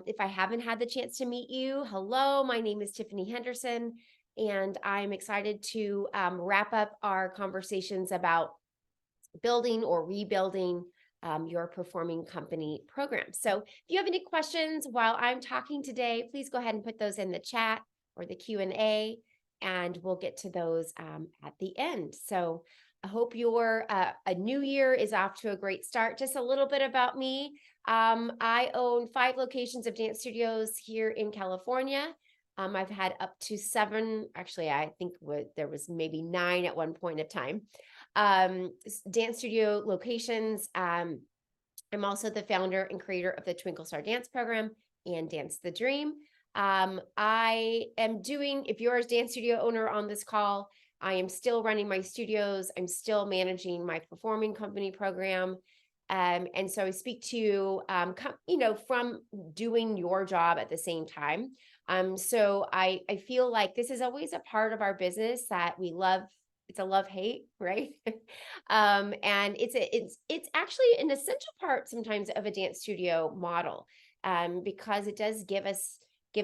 If I haven't had the chance to meet you, hello, my name is Tiffany Henderson, and I'm excited to wrap up our conversations about building or rebuilding your performing company program. So if you have any questions while I'm talking today, please go ahead and put those in the chat or the Q&A, and we'll get to those at the end. So I hope your a new year is off to a great start. Just a little bit about me. I own 5 locations of dance studios here in California. I've had up to 7, actually, I think there was maybe 9 at one point of time, dance studio locations. I'm also the founder and creator of the Twinkle Star Dance program and Dance the Dream. I am doing, if you're a dance studio owner on this call, I am still running my studios. I'm still managing my performing company program. And so I speak to you, from doing your job at the same time. So I feel like this is always a part of our business that we love. It's a love-hate, right? And it's actually an essential part sometimes of a dance studio model, because it does give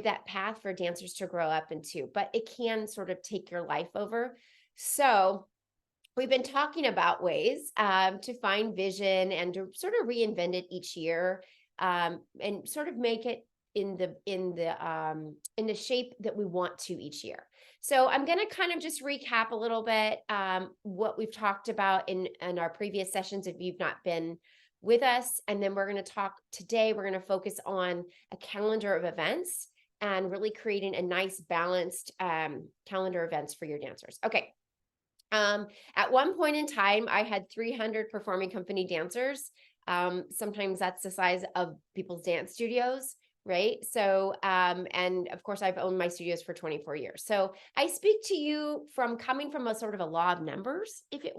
that path for dancers to grow up into, but it can sort of take your life over. So we've been talking about ways to find vision and to sort of reinvent it each year, and sort of make it in the shape that we want to each year. So I'm going to kind of just recap a little bit what we've talked about in our previous sessions if you've not been with us. And then we're going to talk today, we're going to focus on a calendar of events and really creating a nice balanced calendar of events for your dancers. Okay. At one point in time, I had 300 performing company dancers. Sometimes that's the size of people's dance studios, right? So, and of course, I've owned my studios for 24 years. So I speak to you from coming from a sort of a law of numbers, if you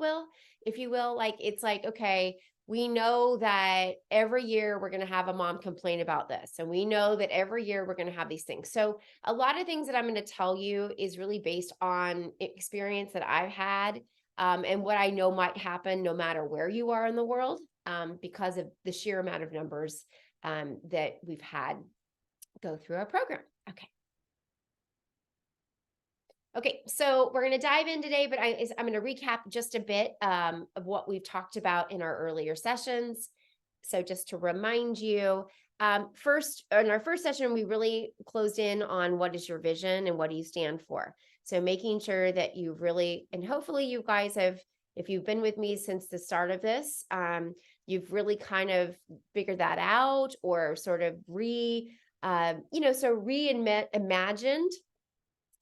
will, like, it's like, okay, we know that every year we're going to have a mom complain about this. And we know that every year we're going to have these things. So a lot of things that I'm going to tell you is really based on experience that I've had, and what I know might happen no matter where you are in the world, because of the sheer amount of numbers that we've had go through our program. Okay, so we're going to dive in today, but I'm going to recap just a bit of what we've talked about in our earlier sessions. So just to remind you, first, in our first session, we really closed in on what is your vision and what do you stand for. So making sure that you really, and hopefully you guys have, if you've been with me since the start of this, you've really kind of figured that out, or sort of reimagined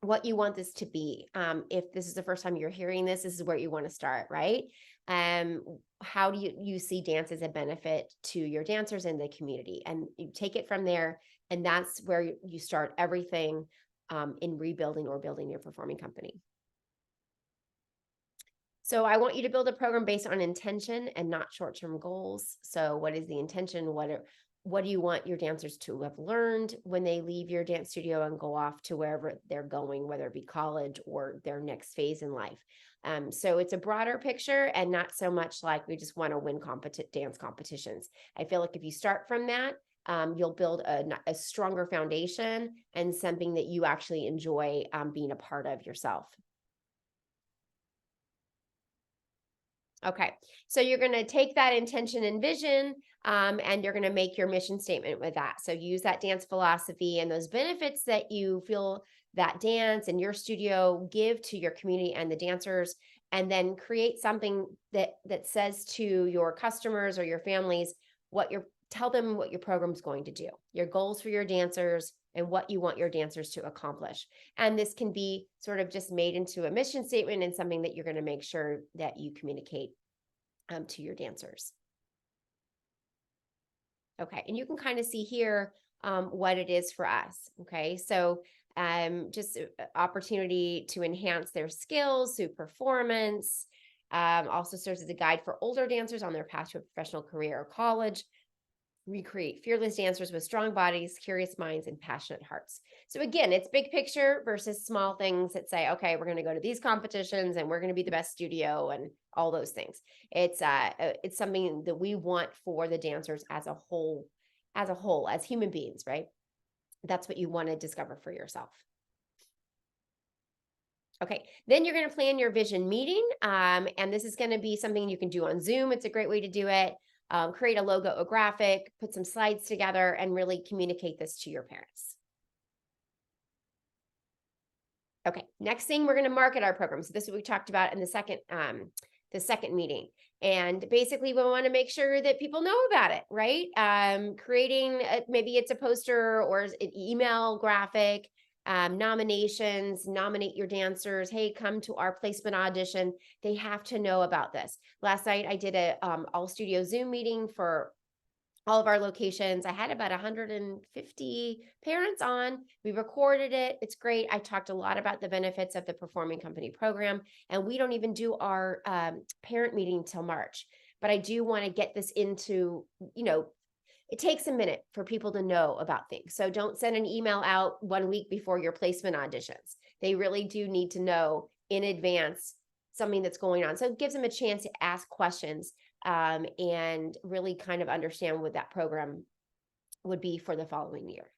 what you want this to be. If this is the first time you're hearing this is where you want to start, right? How do you see dance as a benefit to your dancers and the community? And you take it from there, and that's where you start everything in rebuilding or building your performing company. So I want you to build a program based on intention and not short-term goals. So what is the intention? What do you want your dancers to have learned when they leave your dance studio and go off to wherever they're going, whether it be college or their next phase in life? So it's a broader picture and not so much like we just want to win dance competitions. I feel like if you start from that, you'll build a stronger foundation and something that you actually enjoy being a part of yourself. Okay, so you're going to take that intention and vision, and you're going to make your mission statement with that. So use that dance philosophy and those benefits that you feel that dance and your studio give to your community and the dancers, and then create something that says to your customers or your families tell them what your program's going to do, your goals for your dancers, and what you want your dancers to accomplish. And this can be sort of just made into a mission statement and something that you're going to make sure that you communicate to your dancers. Okay, and you can kind of see here what it is for us. Okay, so just opportunity to enhance their skills through performance. Also serves as a guide for older dancers on their path to a professional career or college. Recreate fearless dancers with strong bodies, curious minds, and passionate hearts. So again, it's big picture versus small things that say, okay, we're going to go to these competitions and we're going to be the best studio and all those things. It's something that we want for the dancers as a whole as a whole, as human beings, right? That's what you want to discover for yourself. Okay, then you're going to plan your vision meeting. And this is going to be something you can do on Zoom. It's a great way to do it. Create a logo, a graphic, put some slides together, and really communicate this to your parents. Okay, next thing, we're going to market our program. So this is what we talked about in the second meeting. And basically, we want to make sure that people know about it, right? Creating, maybe it's a poster or an email graphic, nominations, nominate your dancers. Hey, come to our placement audition. They have to know about this. Last night, I did a all studio Zoom meeting for all of our locations. I had about 150 parents on. We recorded it. It's great. I talked a lot about the benefits of the Performing Company program, and we don't even do our parent meeting till March. But I do want to get this into, it takes a minute for people to know about things. So don't send an email out 1 week before your placement auditions. They really do need to know in advance something that's going on. So it gives them a chance to ask questions and really kind of understand what that program would be for the following year.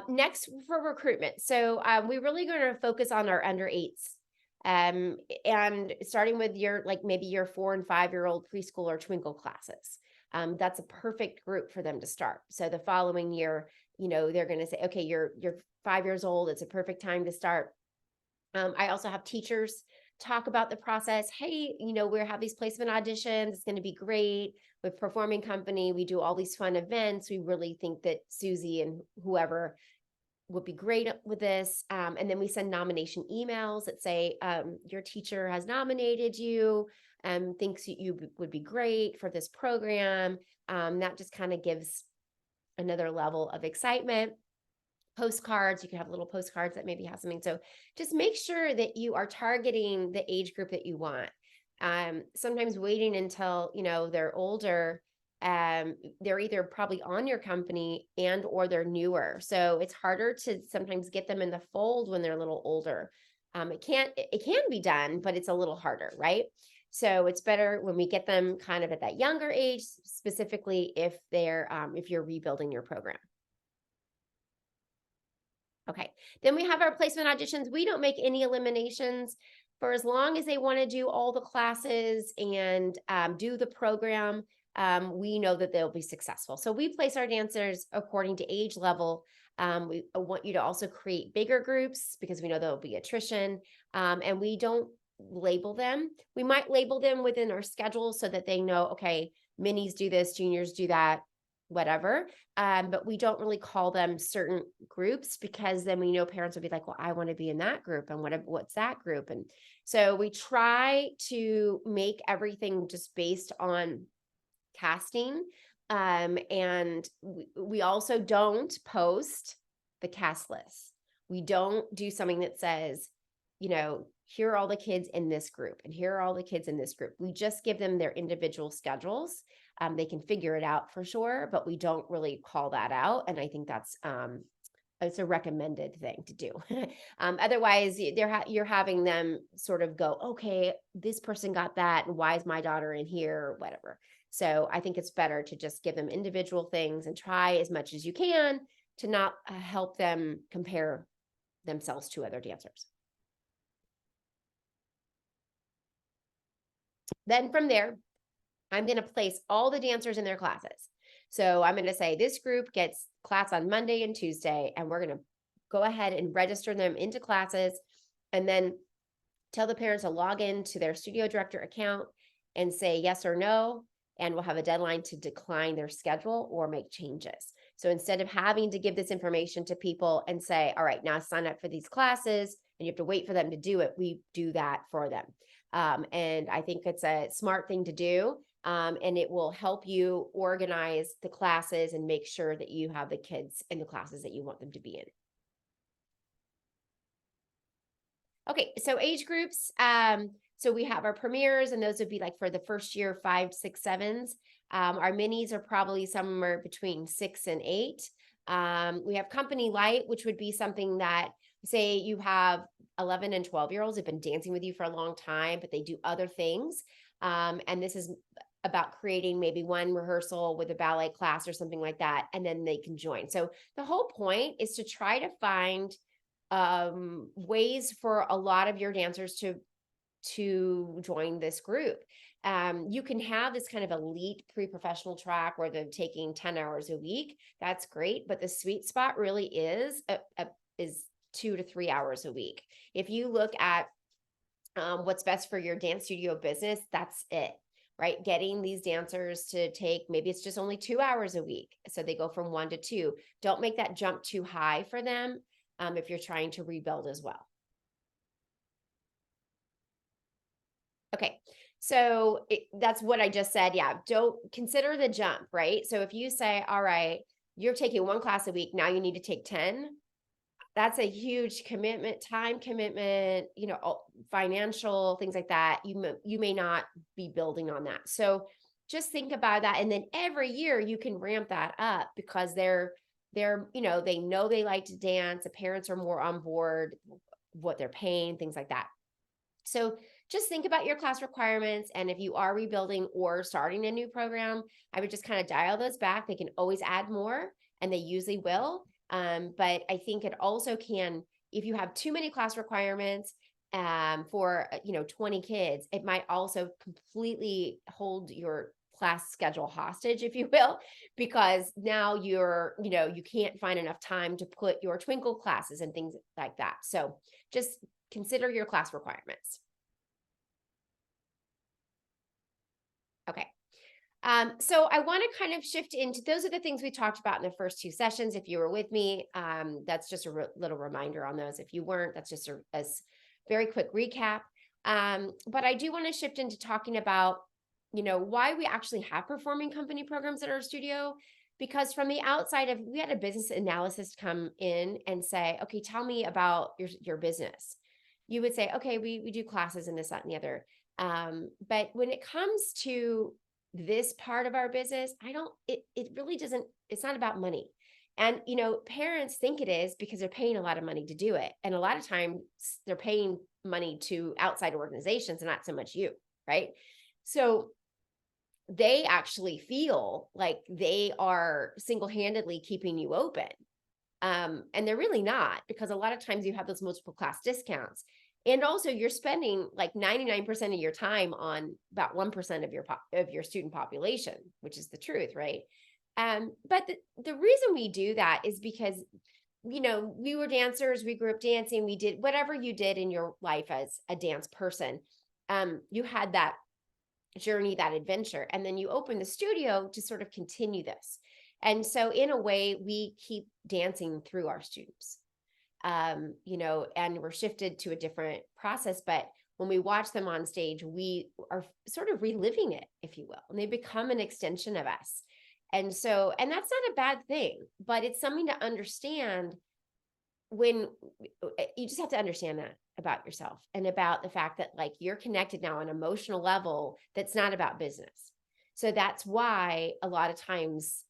Next, for recruitment. So we're really going to focus on our under 8s. And starting with maybe your 4 and 5-year-old preschool or twinkle classes. That's a perfect group for them to start. So the following year, they're going to say, okay, you're 5 years old. It's a perfect time to start. I also have teachers talk about the process. Hey, we have these placement auditions. It's going to be great with Performing Company. We do all these fun events. We really think that Susie and whoever would be great with this. And then we send nomination emails that say, your teacher has nominated you and thinks you would be great for this program. That just kind of gives another level of excitement. Postcards, you can have little postcards that maybe have something. So just make sure that you are targeting the age group that you want. Sometimes waiting until, they're older, they're either probably on your company and or they're newer. So it's harder to sometimes get them in the fold when they're a little older. It can be done, but it's a little harder, right? So it's better when we get them kind of at that younger age, specifically if you're rebuilding your program. Okay, then we have our placement auditions. We don't make any eliminations for as long as they want to do all the classes and do the program. We know that they'll be successful. So we place our dancers according to age level. We want you to also create bigger groups because we know there'll be attrition, and we don't label them. We might label them within our schedule so that they know, okay, minis do this, juniors do that, whatever. But we don't really call them certain groups because then we know parents will be like, well, I want to be in that group. And what's that group? And so we try to make everything just based on casting. And we also don't post the cast list. We don't do something that says, here are all the kids in this group and here are all the kids in this group. We just give them their individual schedules. They can figure it out for sure, but we don't really call that out. And I think that's it's a recommended thing to do. Otherwise, you're having them sort of go, okay, this person got that, and why is my daughter in here, or whatever. So I think it's better to just give them individual things and try as much as you can to not help them compare themselves to other dancers. Then from there, I'm going to place all the dancers in their classes. So I'm going to say this group gets class on Monday and Tuesday, and we're going to go ahead and register them into classes and then tell the parents to log in to their studio director account and say yes or no. And we'll have a deadline to decline their schedule or make changes. So instead of having to give this information to people and say, all right, now sign up for these classes and you have to wait for them to do it, we do that for them. And I think it's a smart thing to do. And it will help you organize the classes and make sure that you have the kids in the classes that you want them to be in. Okay, so age groups. So we have our premieres, and those would be like for the first year, 5, 6, 7s. Our minis are probably somewhere between 6 and 8. We have company light, which would be something that, say you have 11 and 12-year-olds have been dancing with you for a long time, but they do other things. And this is about creating maybe one rehearsal with a ballet class or something like that, and then they can join. So the whole point is to try to find ways for a lot of your dancers to join this group. You can have this kind of elite pre-professional track where they're taking 10 hours a week. That's great, but the sweet spot really is 2 to 3 hours a week. If you look at what's best for your dance studio business, that's it, right? Getting these dancers to take, maybe it's just only 2 hours a week. So they go from 1 to 2. Don't make that jump too high for them if you're trying to rebuild as well. Okay. So that's what I just said. Yeah. Don't consider the jump, right? So if you say, all right, you're taking 1 class a week, now you need to take 10. That's a huge commitment, time commitment, financial things like that. You may not be building on that. So just think about that. And then every year you can ramp that up because they know they like to dance. The parents are more on board, what they're paying, things like that. So just think about your class requirements. And if you are rebuilding or starting a new program, I would just kind of dial those back. They can always add more, and they usually will. But I think it also can, if you have too many class requirements for 20 kids, it might also completely hold your class schedule hostage, if you will, because now you can't find enough time to put your twinkle classes and things like that. So just consider your class requirements. Okay. So I want to kind of shift into, those are the things we talked about in the first 2 sessions. If you were with me, that's just a little reminder on those. If you weren't, that's just a very quick recap. But I do want to shift into talking about, why we actually have performing company programs at our studio. Because from the outside, we had a business analyst come in and say, okay, tell me about your business. You would say, okay, we do classes and this, that, and the other. But when it comes to this part of our business, it really doesn't, it's not about money. And, parents think it is because they're paying a lot of money to do it. And a lot of times they're paying money to outside organizations and not so much you, right? So they actually feel like they are single-handedly keeping you open. And they're really not, because a lot of times you have those multiple class discounts. And also you're spending like 99% of your time on about 1% of your student population, which is the truth, right? But the reason we do that is because, we were dancers, we grew up dancing, we did whatever you did in your life as a dance person. You had that journey, that adventure, and then you open the studio to sort of continue this. And so in a way, we keep dancing through our students. And we're shifted to a different process. But when we watch them on stage, we are sort of reliving it, if you will, and they become an extension of us. And that's not a bad thing, but it's something to understand. When you just have to understand that about yourself and about the fact that like you're connected now on an emotional level that's not about business. So that's why a lot of times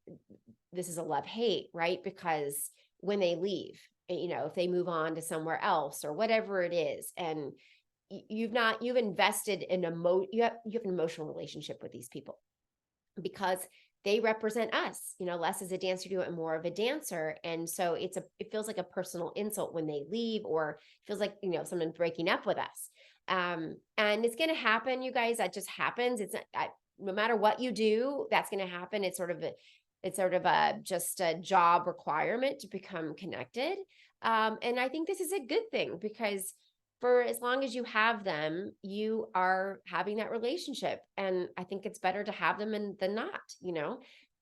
this is a love-hate, right? Because when they leave, if they move on to somewhere else or whatever it is, and you've invested in you have an emotional relationship with these people because they represent us, less as a dance studio and more of a dancer. And so it feels like a personal insult when they leave, or feels like, someone breaking up with us. And it's going to happen, you guys. That just happens. It's not, no matter what you do, that's going to happen. It's sort of just a job requirement to become connected. And I think this is a good thing, because for as long as you have them, you are having that relationship. And I think it's better to have them than not,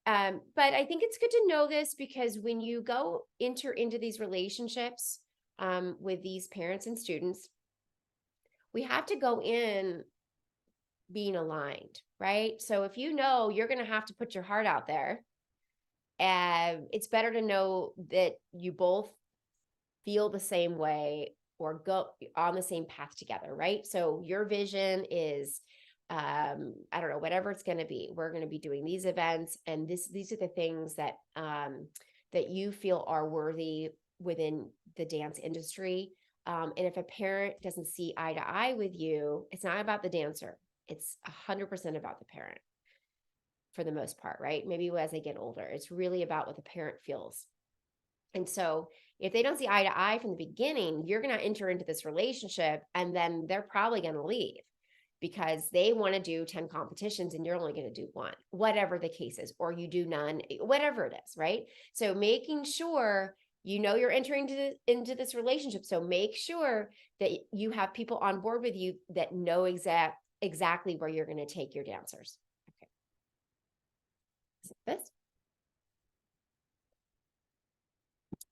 but I think it's good to know this, because when you enter into these relationships with these parents and students, we have to go in being aligned, right? So if you're going to have to put your heart out there, it's better to know that you both feel the same way or go on the same path together, right? So your vision is, I don't know, whatever it's going to be. We're going to be doing these events, and these are the things that that you feel are worthy within the dance industry. And if a parent doesn't see eye to eye with you, it's not about the dancer. It's 100% about the parent. for the most part, right? Maybe as they get older, it's really about what the parent feels. And so if they don't see eye to eye from the beginning, you're going to enter into this relationship and then they're probably going to leave because they want to do 10 competitions and you're only going to do one, whatever the case is, or you do none, whatever it is, right? So making sure you're entering into this relationship. So make sure that you have people on board with you that know exactly where you're going to take your dancers. Okay. This.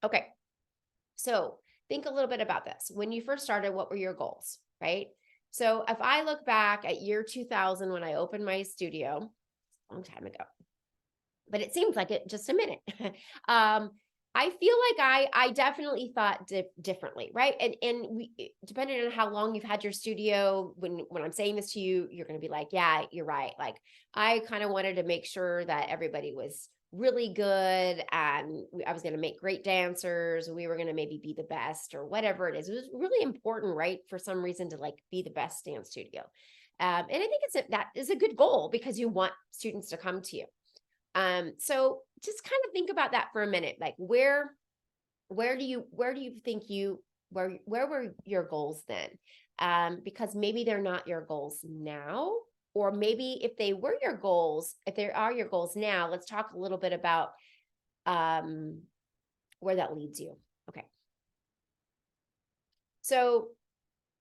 Okay. So think a little bit about this. When you first started, what were your goals, right? So if I look back at year 2000 when I opened my studio, a long time ago, but it seems like it just a minute. I feel like I definitely thought differently, right? And we, depending on how long you've had your studio, when I'm saying this to you, you're going to be like, yeah, you're right. Like I kind of wanted to make sure that everybody was really good and I was going to make great dancers. We were going to maybe be the best or whatever it is. It was really important, right? For some reason to like be the best dance studio. And I think that is a good goal because you want students to come to you. So just kind of think about that for a minute. Like where do you think where were your goals then? Because maybe they're not your goals now, or maybe if they were your goals, if they are your goals now, let's talk a little bit about where that leads you. Okay. So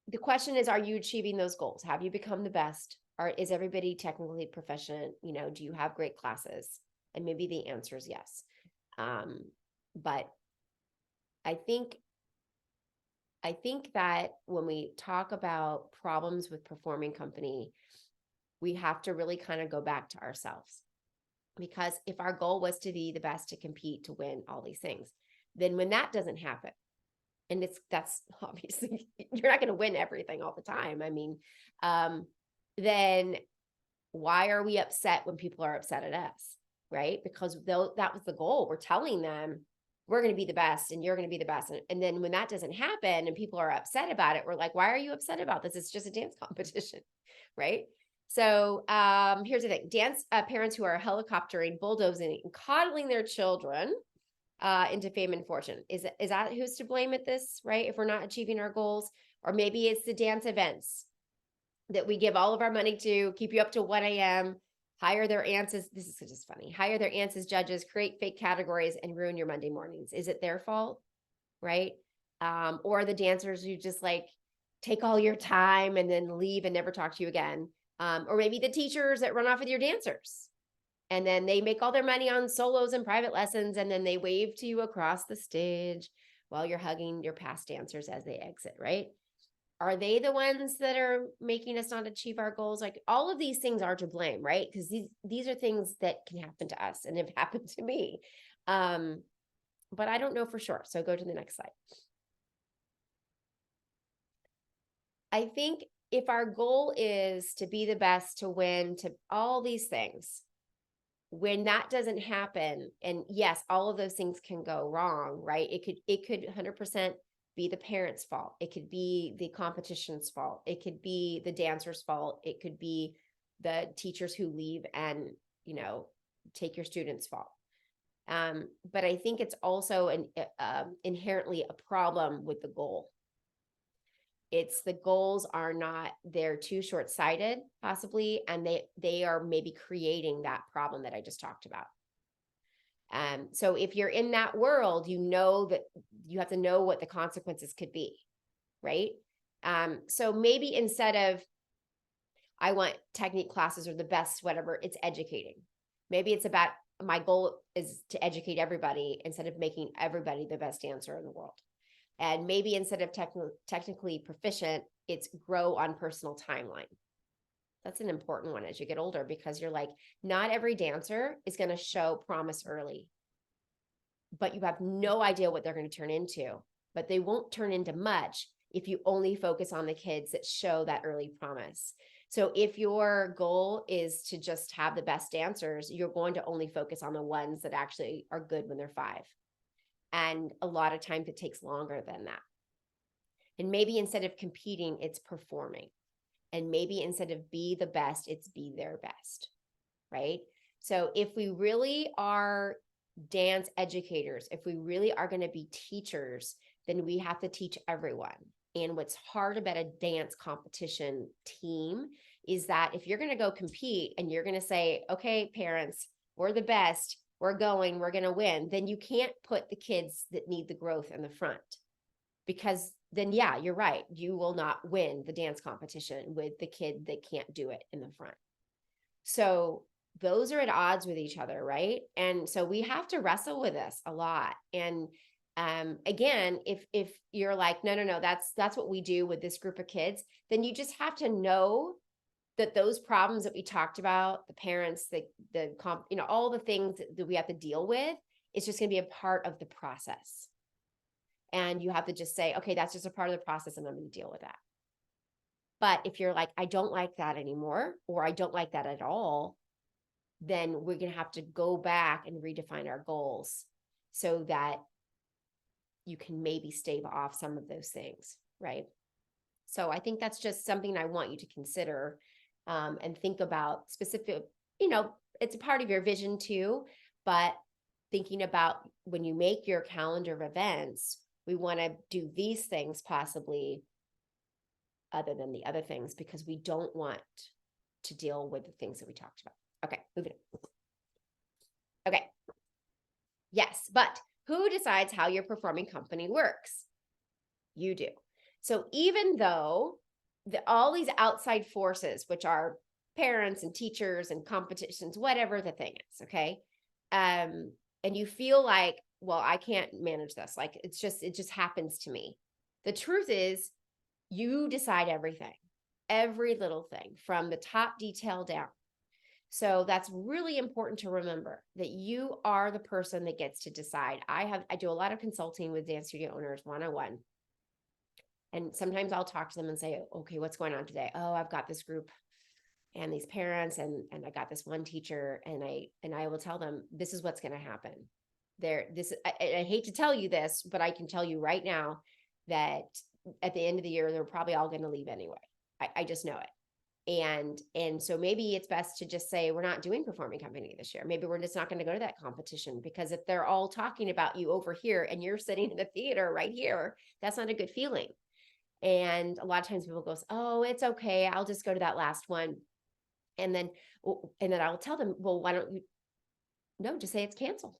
the question is, are you achieving those goals? Have you become the best? Is everybody technically proficient? Do you have great classes? And maybe the answer is yes. But I think that when we talk about problems with performing company, we have to really kind of go back to ourselves. Because if our goal was to be the best, to compete, to win all these things, then when that doesn't happen, and that's obviously, you're not going to win everything all the time. I mean, then why are we upset when people are upset at us, right? Because that was the goal. We're telling them we're going to be the best and you're going to be the best. And then when that doesn't happen and people are upset about it, we're like, why are you upset about this? It's just a dance competition, right? So here's the thing. Dance parents who are helicoptering, bulldozing, and coddling their children into fame and fortune. Is that who's to blame at this, right? If we're not achieving our goals, or maybe it's the dance events that we give all of our money to, keep you up to 1 a.m., hire their aunts as, this is just funny, hire their aunts as judges, create fake categories, and ruin your Monday mornings. Is it their fault, right? Or the dancers who just like take all your time and then leave and never talk to you again. Or maybe the teachers that run off with your dancers. And then they make all their money on solos and private lessons, and then they wave to you across the stage while you're hugging your past dancers as they exit, right? Are they the ones that are making us not achieve our goals? Like all of these things are to blame, right? Because these are things that can happen to us and have happened to me. But I don't know for sure. So go to the next slide. I think if our goal is to be the best, to win, to all these things, when that doesn't happen, and yes, all of those things can go wrong, right? It could 100% be the parents' fault. It could be the competition's fault. It could be the dancer's fault. It could be the teachers who leave and, take your students' fault. But I think it's also inherently a problem with the goal. It's the goals are not, they're too short-sighted possibly, and they are maybe creating that problem that I just talked about. So if you're in that world, that you have to know what the consequences could be, right? So maybe instead of, I want technique classes or the best, whatever, it's educating. Maybe it's about, my goal is to educate everybody instead of making everybody the best dancer in the world. And maybe instead of technically proficient, it's grow on personal timeline. That's an important one as you get older, because you're like, not every dancer is going to show promise early, but you have no idea what they're going to turn into. But they won't turn into much if you only focus on the kids that show that early promise. So if your goal is to just have the best dancers, you're going to only focus on the ones that actually are good when they're 5. And a lot of times it takes longer than that. And maybe instead of competing, it's performing. And maybe instead of be the best, it's be their best, right? So if we really are dance educators, if we really are going to be teachers, then we have to teach everyone. And what's hard about a dance competition team is that if you're going to go compete and you're going to say, okay, parents, we're the best, we're going to win, then you can't put the kids that need the growth in the front, because then, yeah, you're right, you will not win the dance competition with the kid that can't do it in the front. So those are at odds with each other, right? And so we have to wrestle with this a lot. And again, if you're like, no, that's what we do with this group of kids, then you just have to know that those problems that we talked about, the parents, all the things that we have to deal with, it's just going to be a part of the process. And you have to just say, okay, that's just a part of the process and I'm going to deal with that. But if you're like, I don't like that anymore, or I don't like that at all, then we're going to have to go back and redefine our goals so that you can maybe stave off some of those things, right? So I think that's just something I want you to consider and think about specific, it's a part of your vision too, but thinking about when you make your calendar of events, we want to do these things possibly other than the other things, because we don't want to deal with the things that we talked about. Okay, moving on. Okay. Yes, but who decides how your performing company works? You do. So even though all these outside forces, which are parents and teachers and competitions, whatever the thing is, okay, and you feel like, well, I can't manage this, like it just happens to me. The truth is, you decide everything, every little thing from the top detail down. So that's really important to remember, that you are the person that gets to decide. I do a lot of consulting with dance studio owners one-on-one. And sometimes I'll talk to them and say, okay, what's going on today? Oh, I've got this group and these parents and I got this one teacher, and I will tell them, this is what's going to happen. I hate to tell you this, but I can tell you right now that at the end of the year, they're probably all going to leave anyway. I just know it. And so maybe it's best to just say, we're not doing performing company this year. Maybe we're just not going to go to that competition, because if they're all talking about you over here and you're sitting in the theater right here, that's not a good feeling. And a lot of times people go, oh, it's okay, I'll just go to that last one. And then I'll tell them, well, why don't you, no, just say it's canceled.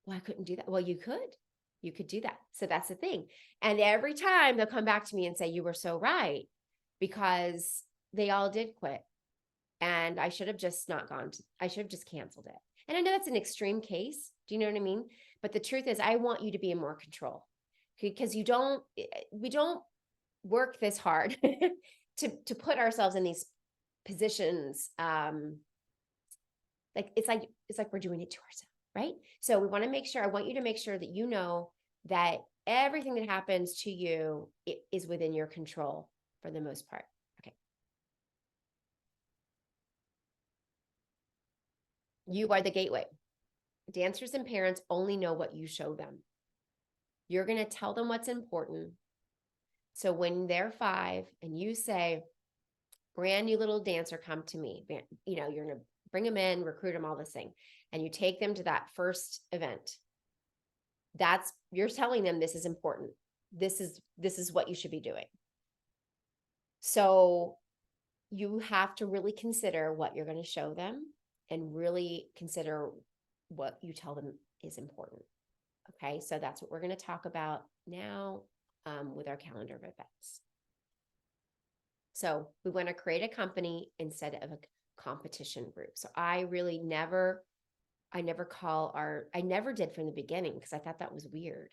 Well, I couldn't do that. Well, you could do that. So that's the thing. And every time they'll come back to me and say, you were so right, because they all did quit. And I should have just I should have just canceled it. And I know that's an extreme case. Do you know what I mean? But the truth is, I want you to be in more control, because we don't work this hard to put ourselves in these positions. It's like we're doing it to ourselves, right? So we want to make sure, I want you to make sure that you know that everything that happens to you is within your control for the most part. Okay. You are the gateway. Dancers and parents only know what you show them. You're going to tell them what's important. So when they're 5 and you say, brand new little dancer, come to me, you're going to bring them in, recruit them, all this thing, and you take them to that first event, you're telling them this is important. This is what you should be doing. So you have to really consider what you're going to show them and really consider what you tell them is important. Okay, so that's what we're going to talk about now with our calendar of events. So we want to create a company instead of a competition group. So I never did from the beginning, because I thought that was weird.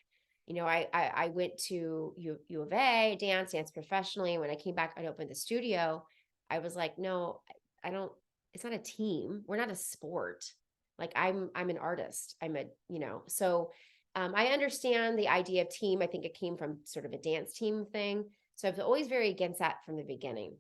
I went to U of A, dance professionally. When I came back, I opened the studio. I was like, no, I don't, it's not a team. We're not a sport. Like I'm an artist. So I understand the idea of team. I think it came from sort of a dance team thing. So I was always very against that from the beginning.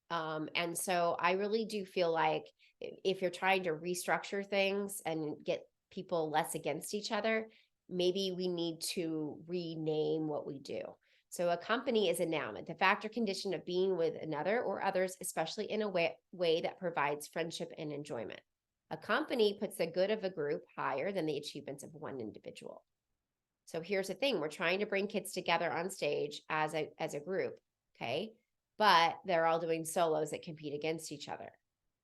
And so I really do feel like if you're trying to restructure things and get people less against each other, maybe we need to rename what we do. So a company is a noun, the fact or condition of being with another or others, especially in a way that provides friendship and enjoyment. A company puts the good of a group higher than the achievements of one individual. So here's the thing. We're trying to bring kids together on stage as a group, okay? But they're all doing solos that compete against each other.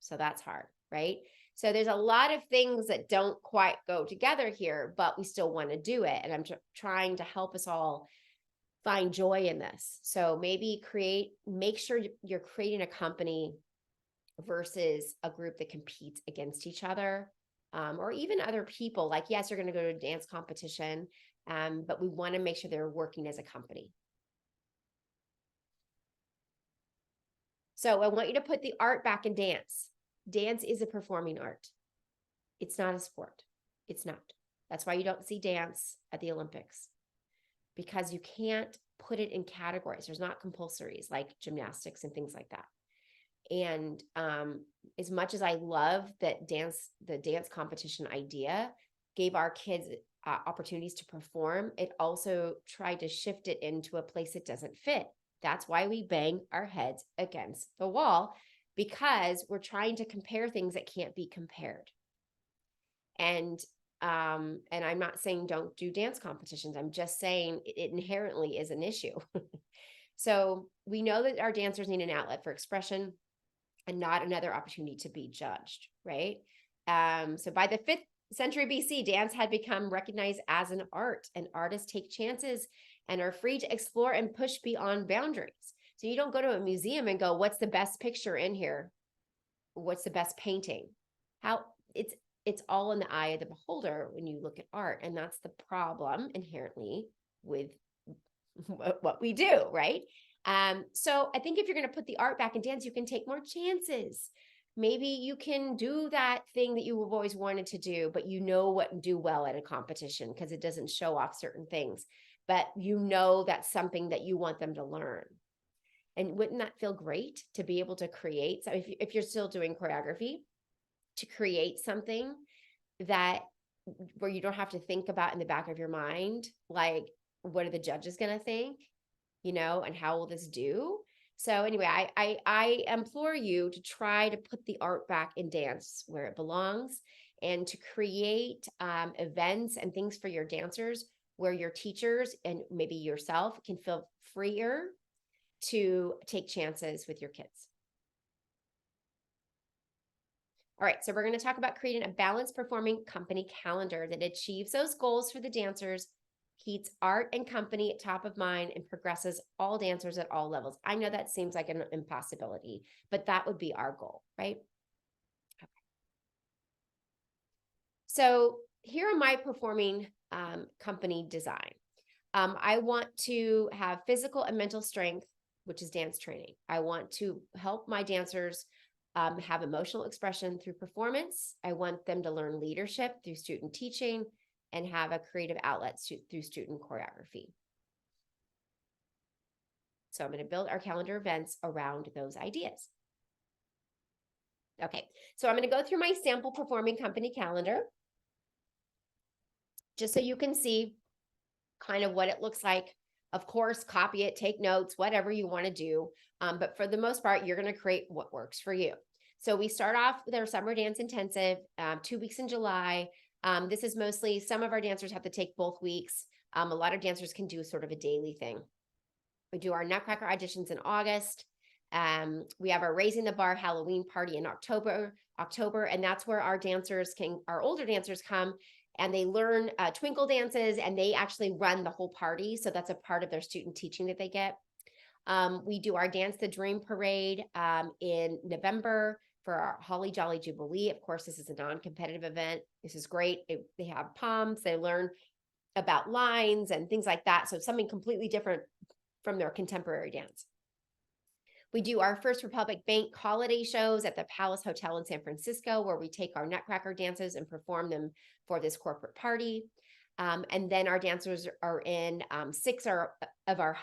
So that's hard, right? So there's a lot of things that don't quite go together here, but we still want to do it. And I'm trying to help us all find joy in this. So maybe make sure you're creating a company versus a group that competes against each other, or even other people. Like, yes, you're going to go to a dance competition, but we want to make sure they're working as a company. So I want you to put the art back in dance. Dance is a performing art. It's not a sport. It's not. That's why you don't see dance at the Olympics, because you can't put it in categories. There's not compulsories like gymnastics and things like that. And as much as I love that the dance competition idea gave our kids opportunities to perform, it also tried to shift it into a place it doesn't fit. That's why we bang our heads against the wall, because we're trying to compare things that can't be compared. And I'm not saying don't do dance competitions. I'm just saying it inherently is an issue. So we know that our dancers need an outlet for expression and not another opportunity to be judged, right? So by the 5th century BC, dance had become recognized as an art, and artists take chances and are free to explore and push beyond boundaries. So you don't go to a museum and go, what's the best picture in here? What's the best painting? It's all in the eye of the beholder when you look at art. And that's the problem inherently with what we do, right? So I think if you're going to put the art back in dance, you can take more chances. Maybe you can do that thing that you have always wanted to do, but you know what do well at a competition because it doesn't show off certain things, but you know that's something that you want them to learn. And wouldn't that feel great to be able to create? So if you're still doing choreography, to create something that where you don't have to think about in the back of your mind, like, what are the judges going to think, and how will this do? So anyway, I implore you to try to put the art back in dance where it belongs, and to create events and things for your dancers where your teachers and maybe yourself can feel freer to take chances with your kids. All right, so we're going to talk about creating a balanced performing company calendar that achieves those goals for the dancers, keeps art and company at top of mind, and progresses all dancers at all levels. I know that seems like an impossibility, but that would be our goal, right? Okay. So here are my performing company design. I want to have physical and mental strength, which is dance training. I want to help my dancers have emotional expression through performance. I want them to learn leadership through student teaching and have a creative outlet through student choreography. So I'm going to build our calendar events around those ideas. Okay, so I'm going to go through my sample performing company calendar just so you can see kind of what it looks like. Of course, copy it, take notes, whatever you want to do. But for the most part, you're going to create what works for you. So we start off with our summer dance intensive, 2 weeks in July. This is mostly, some of our dancers have to take both weeks. A lot of dancers can do sort of a daily thing. We do our Nutcracker auditions in August. We have our Raising the Bar Halloween party in October, and that's where our older dancers come and they learn twinkle dances, and they actually run the whole party. So that's a part of their student teaching that they get. We do our Dance the Dream Parade in November for our Holly Jolly Jubilee. Of course, this is a non-competitive event. This is great. They have poms. They learn about lines and things like that. So something completely different from their contemporary dance. We do our First Republic Bank holiday shows at the Palace Hotel in San Francisco, where we take our Nutcracker dances and perform them for this corporate party. And then our dancers are in 6 of our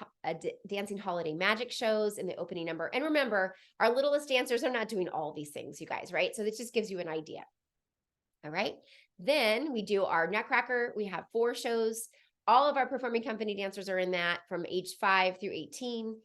dancing holiday magic shows in the opening number. And remember, our littlest dancers are not doing all these things, you guys, right? So this just gives you an idea. All right. Then we do our Nutcracker. We have 4 shows. All of our performing company dancers are in that from age 5 through 18.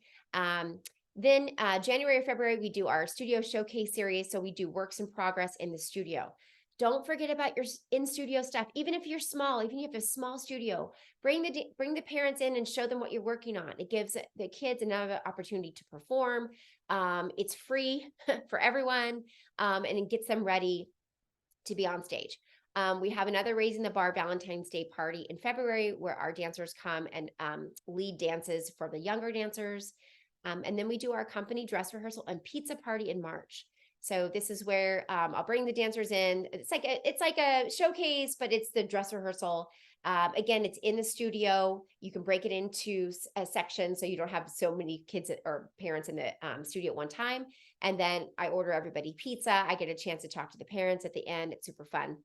Then January or February, we do our studio showcase series. So we do works in progress in the studio. Don't forget about your in-studio stuff. Even if you're small, even if you have a small studio, bring the parents in and show them what you're working on. It gives the kids another opportunity to perform. It's free for everyone, and it gets them ready to be on stage. We have another Raising the Bar Valentine's Day party in February where our dancers come and lead dances for the younger dancers. And then we do our company dress rehearsal and pizza party in March. So this is where I'll bring the dancers in. It's like a showcase, but it's the dress rehearsal. Again, it's in the studio. You can break it into a section so you don't have so many kids or parents in the studio at one time. And then I order everybody pizza. I get a chance to talk to the parents at the end. It's super fun.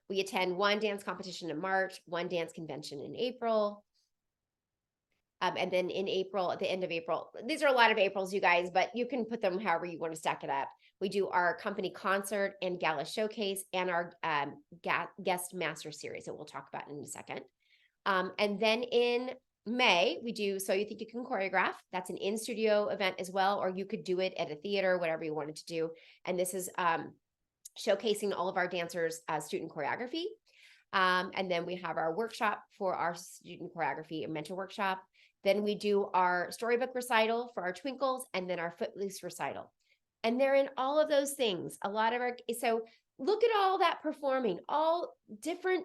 We attend one dance competition in March, one dance convention in April. And then in April, at the end of April, these are a lot of Aprils, you guys, but you can put them however you want to stack it up. We do our company concert and gala showcase and our guest master series that we'll talk about in a second. And then in May, we do So You Think You Can Choreograph. That's an in-studio event as well, or you could do it at a theater, whatever you wanted to do. And this is showcasing all of our dancers' student choreography. And then we have our workshop for our student choreography and mentor workshop. Then we do our storybook recital for our twinkles, and then our footloose recital. And they're in all of those things. A lot of our, so look at all that performing, all different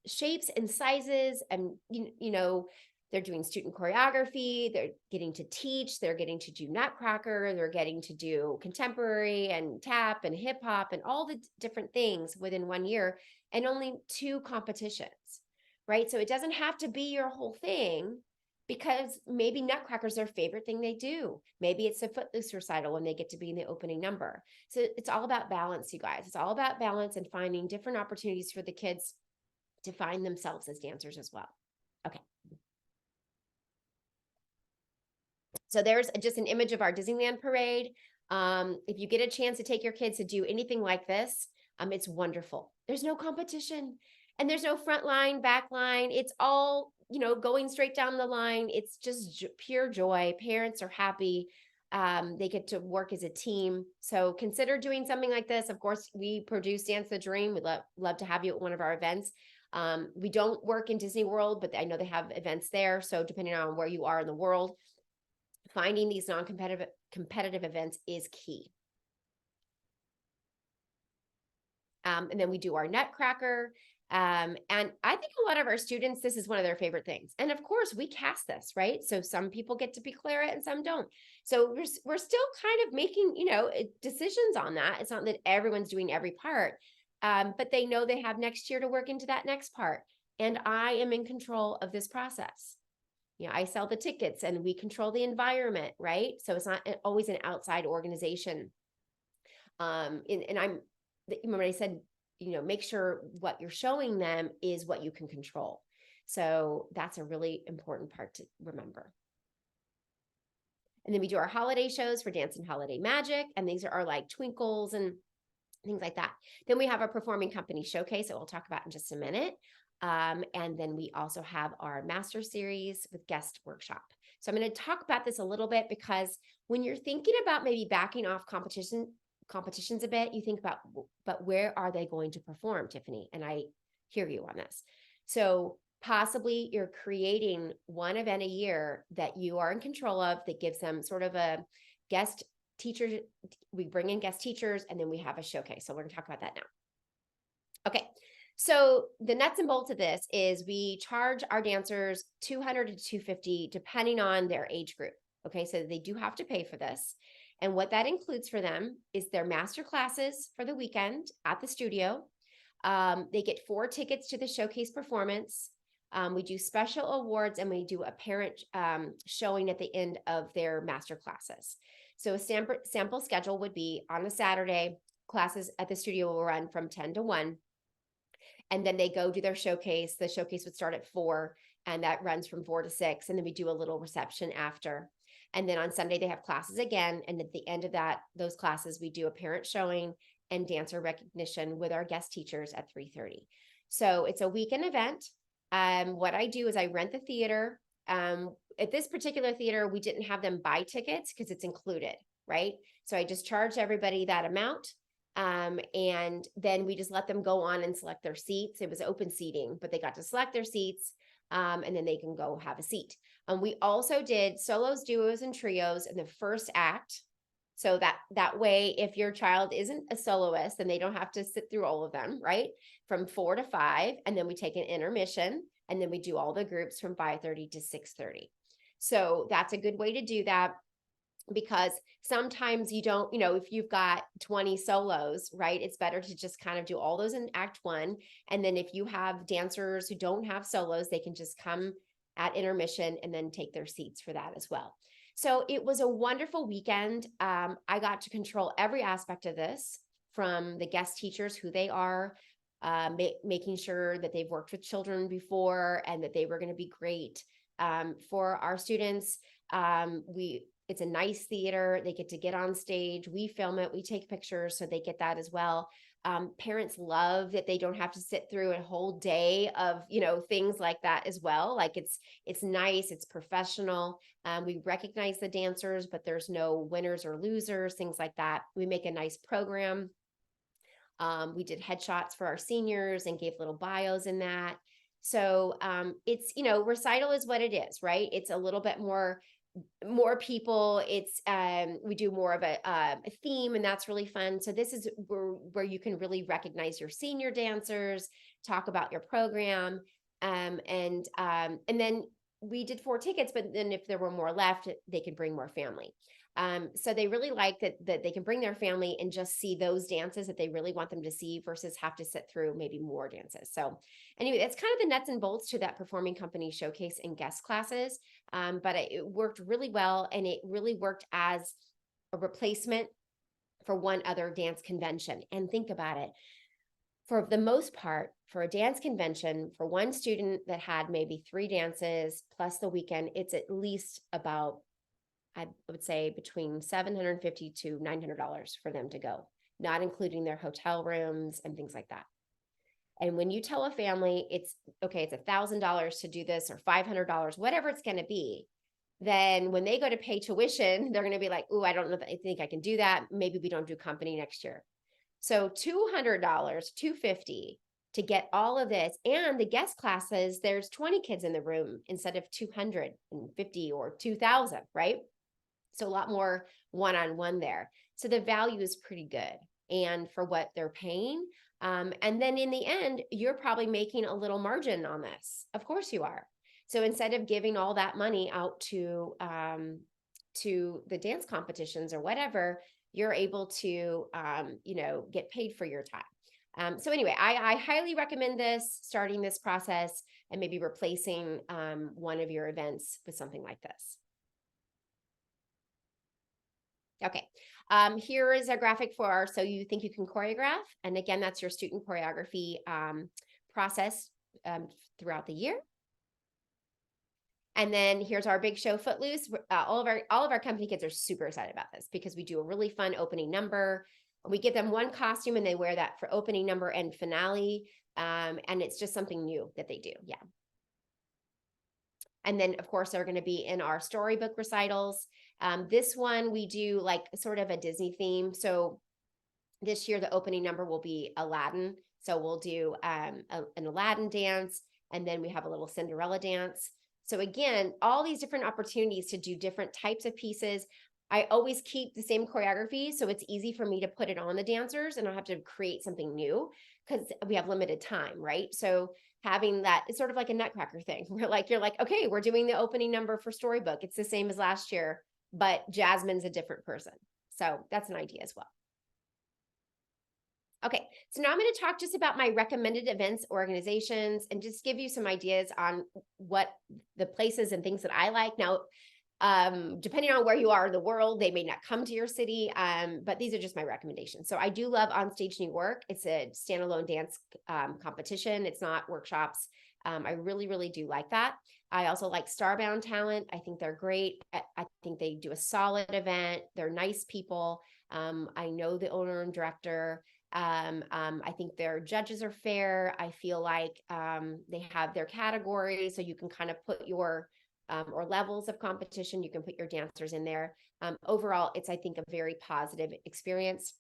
shapes and sizes. And, you know, they're doing student choreography, they're getting to teach, they're getting to do Nutcracker, they're getting to do contemporary and tap and hip hop and all the different things within 1 year, and only 2 competitions, right? So it doesn't have to be your whole thing, because maybe Nutcracker's their favorite thing they do. Maybe it's a footloose recital when they get to be in the opening number. So it's all about balance, you guys. It's all about balance and finding different opportunities for the kids to find themselves as dancers as well. Okay. So there's just an image of our Disneyland parade. If you get a chance to take your kids to do anything like this, it's wonderful. There's no competition and there's no front line, back line. It's all, you know, going straight down the line. It's just pure joy. Parents are happy. They get to work as a team. So consider doing something like this. Of course, we produce Dance the Dream. We'd love to have you at one of our events. We don't work in Disney World, but I know they have events there. So depending on where you are in the world, finding these competitive events is key. And then we do our Nutcracker. And I think a lot of our students, this is one of their favorite things. And of course, we cast this, right? So some people get to be Clara and some don't. So we're still kind of making, you know, decisions on that. It's not that everyone's doing every part, but they know they have next year to work into that next part. And I am in control of this process. You know, I sell the tickets and we control the environment, right? So it's not always an outside organization. And I'm, remember I said, you know, make sure what you're showing them is what you can control. So that's a really important part to remember. And then we do our holiday shows for Dance and Holiday Magic. And these are like twinkles and things like that. Then we have a performing company showcase that we'll talk about in just a minute. And then we also have our master series with guest workshop. So I'm going to talk about this a little bit, because when you're thinking about maybe backing off competitions a bit, you think about, but where are they going to perform, Tiffany? And I hear you on this. So possibly you're creating one event a year that you are in control of, that gives them sort of a guest teacher. We bring in guest teachers and then we have a showcase. So we're going to talk about that now. Okay. So the nuts and bolts of this is we charge our dancers $200 to $250 depending on their age group. Okay. So they do have to pay for this. And what that includes for them is their master classes for the weekend at the studio. They get 4 tickets to the showcase performance. We do special awards and we do a parent showing at the end of their master classes. So a sample schedule would be on a Saturday, classes at the studio will run from 10 to 1. And then they go do their showcase. The showcase would start at 4 and that runs from 4 to 6. And then we do a little reception after. And then on Sunday, they have classes again. And at the end of those classes, we do a parent showing and dancer recognition with our guest teachers at 3:30. So it's a weekend event. What I do is I rent the theater. At this particular theater, we didn't have them buy tickets because it's included, right? So I just charged everybody that amount. And then we just let them go on and select their seats. It was open seating, but they got to select their seats, and then they can go have a seat. We also did solos, duos, and trios in the first act. So that way, if your child isn't a soloist, then they don't have to sit through all of them, right? From 4 to 5, and then we take an intermission, and then we do all the groups from 5:30 to 6:30. So that's a good way to do that, because sometimes you don't, if you've got 20 solos, right, it's better to just kind of do all those in act 1. And then if you have dancers who don't have solos, they can just come at intermission and then take their seats for that as well. So it was a wonderful weekend. I got to control every aspect of this, from the guest teachers, who they are, making sure that they've worked with children before and that they were going to be great for our students. It's a nice theater. They get to get on stage. We film it. We take pictures, so they get that as well. Parents love that they don't have to sit through a whole day of, things like that as well. Like it's nice. It's professional. We recognize the dancers, but there's no winners or losers, things like that. We make a nice program. We did headshots for our seniors and gave little bios in that. So it's, recital is what it is, right? It's a little bit more people. It's we do more of a theme, and that's really fun. So this is where you can really recognize your senior dancers, talk about your program, and then we did 4 tickets, but then if there were more left, they could bring more family. So they really like that they can bring their family and just see those dances that they really want them to see, versus have to sit through maybe more dances. So anyway, that's kind of the nuts and bolts to that performing company showcase and guest classes. But it worked really well, and it really worked as a replacement for one other dance convention. And think about it. For the most part, for a dance convention, for one student that had maybe 3 dances plus the weekend, it's at least about, I would say, between $750 to $900 for them to go, not including their hotel rooms and things like that. And when you tell a family it's $1,000 to do this, or $500, whatever it's going to be, then when they go to pay tuition, they're going to be like, "Ooh, I don't know that I think I can do that. Maybe we don't do company next year." So $200, $250 to get all of this. And the guest classes, there's 20 kids in the room instead of 250 or 2,000, right? So a lot more one-on-one there. So the value is pretty good, and for what they're paying. And then in the end, you're probably making a little margin on this. Of course you are. So instead of giving all that money out to the dance competitions or whatever, you're able to, get paid for your time. So anyway, I highly recommend this, starting this process and maybe replacing one of your events with something like this. Okay, here is a graphic for our So You Think You Can Choreograph. And again, that's your student choreography process throughout the year. And then here's our big show, Footloose. All of our company kids are super excited about this, because we do a really fun opening number. We give them one costume and they wear that for opening number and finale. And it's just something new that they do. Yeah. And then, of course, they're going to be in our storybook recitals. This one, we do like sort of a Disney theme. So this year, the opening number will be Aladdin. So we'll do an Aladdin dance, and then we have a little Cinderella dance. So again, all these different opportunities to do different types of pieces. I always keep the same choreography, so it's easy for me to put it on the dancers, and I don't have to create something new, because we have limited time, right? So having that, it's sort of like a Nutcracker thing. You're like, okay, we're doing the opening number for Storybook. It's the same as last year, but Jasmine's a different person. So that's an idea as well. Okay, so now I'm going to talk just about my recommended events, organizations, and just give you some ideas on what the places and things that I like. Now, depending on where you are in the world, they may not come to your city, but these are just my recommendations. So I do love Onstage New York. It's a standalone dance competition. It's not workshops. I really, really do like that. I also like Starbound Talent. I think they're great. I think they do a solid event. They're nice people. I know the owner and director. I think their judges are fair. I feel like they have their categories, so you can kind of put your or levels of competition, you can put your dancers in there. Overall, it's, I think, a very positive experience.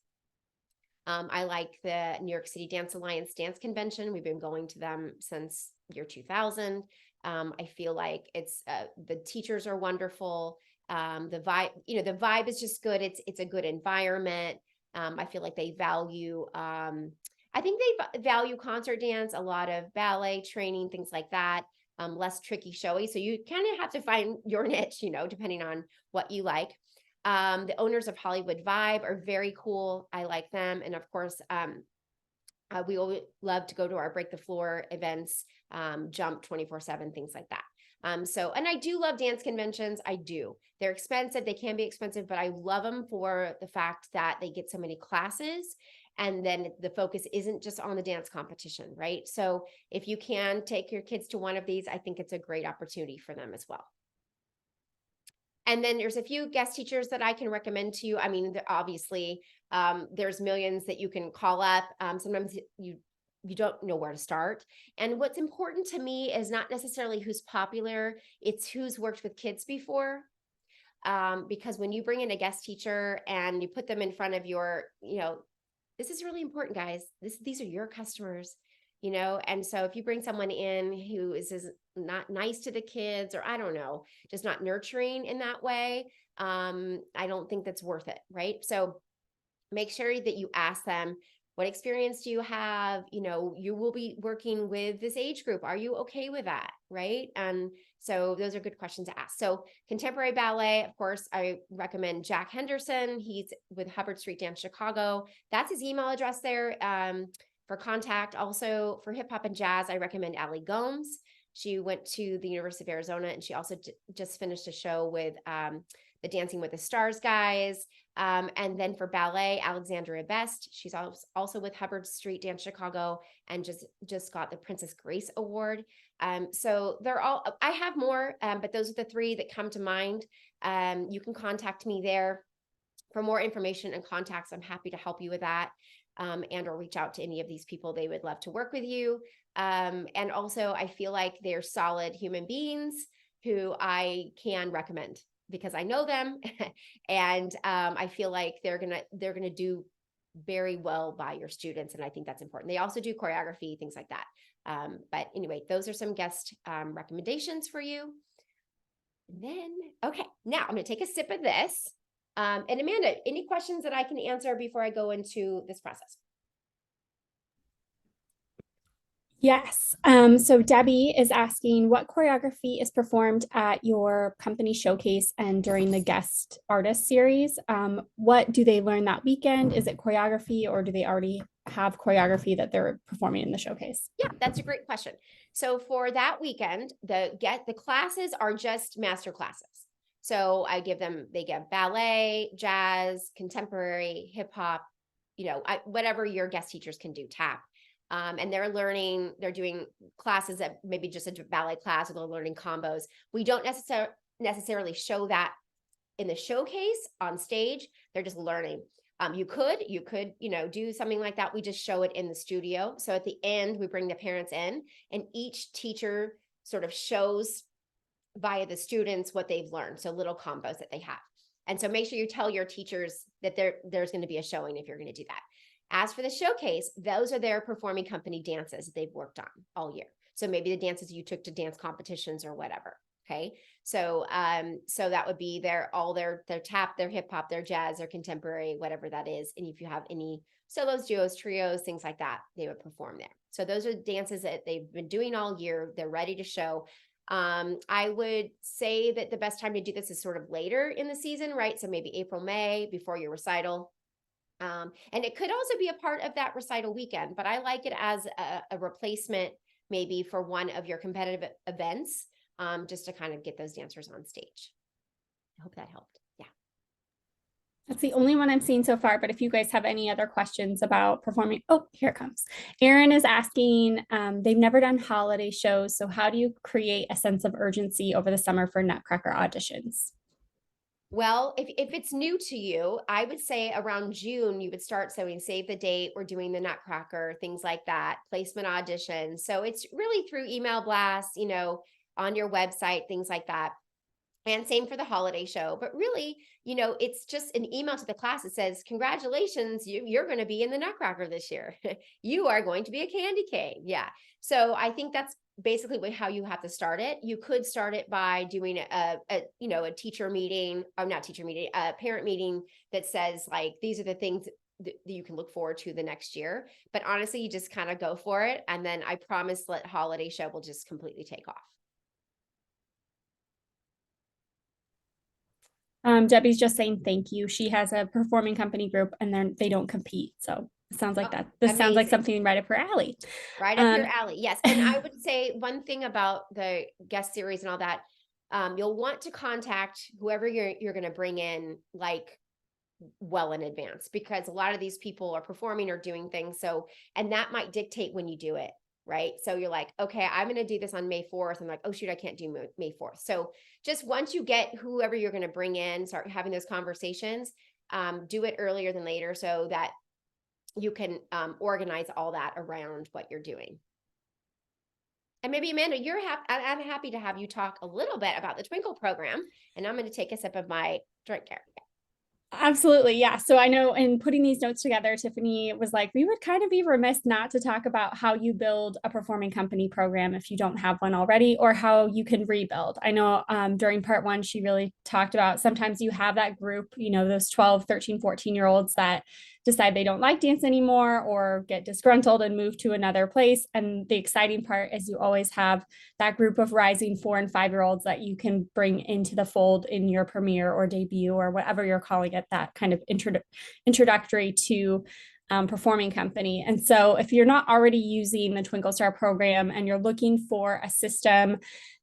I like the New York City Dance Alliance Dance Convention. We've been going to them since year 2000. I feel like it's the teachers are wonderful. The vibe, the vibe is just good. It's a good environment. I feel like they value. I think they value concert dance, a lot of ballet training, things like that. Less tricky, showy. So you kind of have to find your niche, depending on what you like. The owners of Hollywood Vibe are very cool. I like them. And of course, we always love to go to our Break the Floor events, Jump 24/7, things like that. And I do love dance conventions. I do. They're expensive. They can be expensive, but I love them for the fact that they get so many classes. And then the focus isn't just on the dance competition, right? So if you can take your kids to one of these, I think it's a great opportunity for them as well. And then there's a few guest teachers that I can recommend to you. I mean, obviously, there's millions that you can call up. Sometimes you don't know where to start. And what's important to me is not necessarily who's popular, it's who's worked with kids before. Because when you bring in a guest teacher and you put them in front of your, this is really important, guys. These are your customers, and so if you bring someone in who is not nice to the kids, or I don't know, just not nurturing in that way, I don't think that's worth it, right? So make sure that you ask them, what experience do you have? You will be working with this age group. Are you okay with that? Right. And so those are good questions to ask. So contemporary ballet, of course, I recommend Jack Henderson. He's with Hubbard Street Dance Chicago. That's his email address there for contact. Also for hip hop and jazz, I recommend Allie Gomes. She went to the University of Arizona, and she also just finished a show with the Dancing with the Stars guys. And then for ballet, Alexandria Best. She's also with Hubbard Street Dance Chicago and just got the Princess Grace Award. So they're all, I have more, but those are the three that come to mind. You can contact me there for more information and contacts. I'm happy to help you with that. And or reach out to any of these people. They would love to work with you. And also I feel like they're solid human beings who I can recommend because I know them and I feel like they're gonna do very well by your students, and I think that's important. They also do choreography, things like that. But anyway, those are some guest recommendations for you. And then, okay, now I'm gonna take a sip of this. And Amanda, any questions that I can answer before I go into this process? Yes. So Debbie is asking what choreography is performed at your company showcase and during the guest artist series. What do they learn that weekend? Is it choreography or do they already have choreography that they're performing in the showcase? Yeah, that's a great question. So for that weekend, the classes are just master classes. So they get ballet, jazz, contemporary, hip hop, whatever your guest teachers can do, tap. And they're doing classes that maybe just a ballet class, or they're learning combos. We don't necessarily show that in the showcase on stage. They're just learning. You could, do something like that. We just show it in the studio. So at the end, we bring the parents in, and each teacher sort of shows via the students what they've learned. So little combos that they have. And so make sure you tell your teachers that there's going to be a showing if you're going to do that. As for the showcase, those are their performing company dances that they've worked on all year. So maybe the dances you took to dance competitions or whatever. Okay. So that would be their tap, their hip hop, their jazz, their contemporary, whatever that is. And if you have any solos, duos, trios, things like that, they would perform there. So those are dances that they've been doing all year. They're ready to show. I would say that the best time to do this is sort of later in the season, right? So maybe April, May, before your recital. And it could also be a part of that recital weekend, but I like it as a replacement maybe for one of your competitive events, just to kind of get those dancers on stage. I hope that helped. Yeah. That's the only one I'm seeing so far, but if you guys have any other questions about performing, oh, here it comes. Erin is asking, they've never done holiday shows, so how do you create a sense of urgency over the summer for Nutcracker auditions? Well, if it's new to you, I would say around June, you would start sewing, save the date, we're doing the Nutcracker, things like that, placement auditions. So it's really through email blasts, on your website, things like that. And same for the holiday show. But really, it's just an email to the class that says, congratulations, you're going to be in the Nutcracker this year. You are going to be a candy cane. Yeah. So I think that's basically how you have to start it. You could start it by doing a teacher meeting, or not teacher meeting, a parent meeting that says, like, these are the things that you can look forward to the next year. But honestly, you just kind of go for it. And then I promise that holiday show will just completely take off. Debbie's just saying thank you. She has a performing company group and they don't compete. So it sounds like Oh, that. This sounds like amazing. something right up her alley. Right up your alley. Yes. And I would say one thing about the guest series and all that, you'll want to contact whoever you're going to bring in, like, well in advance, because a lot of these people are performing or doing things. So, and that might dictate when you do it. Right. So you're like, okay, I'm going to do this on May 4th. I'm like, oh, shoot, I can't do May 4th. So just once you get whoever you're going to bring in, start having those conversations, do it earlier than later so that you can organize all that around what you're doing. And maybe Amanda, I'm happy to have you talk a little bit about the Twinkle program, and I'm going to take a sip of my drink here. Absolutely. Yeah. So I know in putting these notes together, Tiffany was like, we would kind of be remiss not to talk about how you build a performing company program if you don't have one already, or how you can rebuild. I know during part one, she really talked about sometimes you have that group, those 12, 13, 14-year-olds that decide they don't like dance anymore or get disgruntled and move to another place. And the exciting part is you always have that group of rising 4 and 5-year-olds that you can bring into the fold in your premiere or debut or whatever you're calling it, that kind of introductory to performing company. And so if you're not already using the Twinkle Star program and you're looking for a system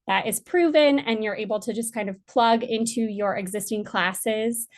that is proven and you're able to just kind of plug into your existing classes,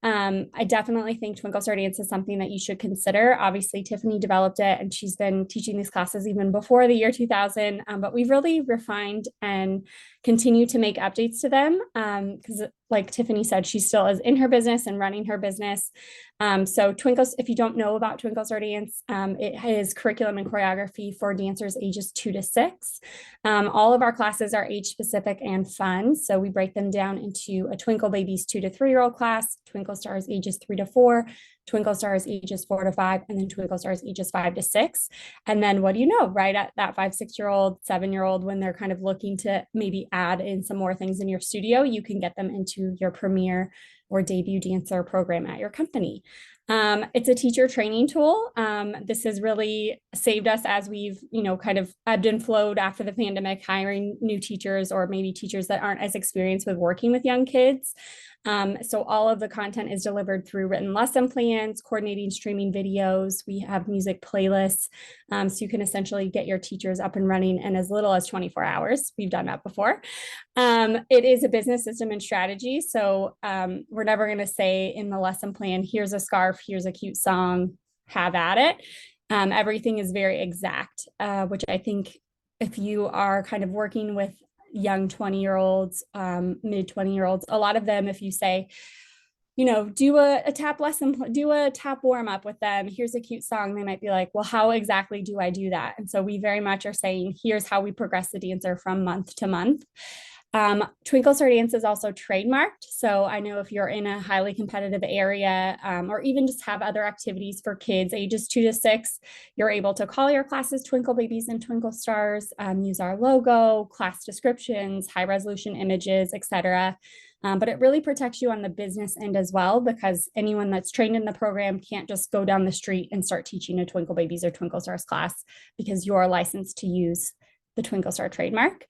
I definitely think Twinkle Star Dance is something that you should consider. Obviously, Tiffany developed it and she's been teaching these classes even before the year 2000, but we've really refined and continue to make updates to them because like Tiffany said, she still is in her business and running her business. So if you don't know about Twinkle Star Dance, it is curriculum and choreography for dancers ages 2 to 6. All of our classes are age specific and fun. So we break them down into a Twinkle Babies 2 to 3-year-old class, Twinkle Stars ages 3 to 4, Twinkle Stars ages 4 to 5, and then Twinkle Stars ages 5 to 6. And then what do you know, right at that 5, 6-year-old, 7-year-old, when they're kind of looking to maybe add in some more things in your studio, you can get them into your premiere or debut dancer program at your company. It's a teacher training tool. This has really saved us as we've, kind of ebbed and flowed after the pandemic, hiring new teachers or maybe teachers that aren't as experienced with working with young kids. So all of the content is delivered through written lesson plans, coordinating streaming videos. We have music playlists. So you can essentially get your teachers up and running in as little as 24 hours. We've done that before. It is a business system and strategy. So we're never going to say in the lesson plan, here's a scarf, here's a cute song, have at it. Everything is very exact, which I think if you are kind of working with young 20-year-olds, mid 20-year-olds, a lot of them, if you say, do a tap lesson, do a tap warm up with them, here's a cute song, they might be like, well, how exactly do I do that? And so we very much are saying, here's how we progress the dancer from month to month. Twinkle Star Dance is also trademarked. So I know if you're in a highly competitive area or even just have other activities for kids ages 2 to 6, you're able to call your classes Twinkle Babies and Twinkle Stars, use our logo, class descriptions, high resolution images, etc. But it really protects you on the business end as well, because anyone that's trained in the program can't just go down the street and start teaching a Twinkle Babies or Twinkle Stars class because you're licensed to use the Twinkle Star trademark.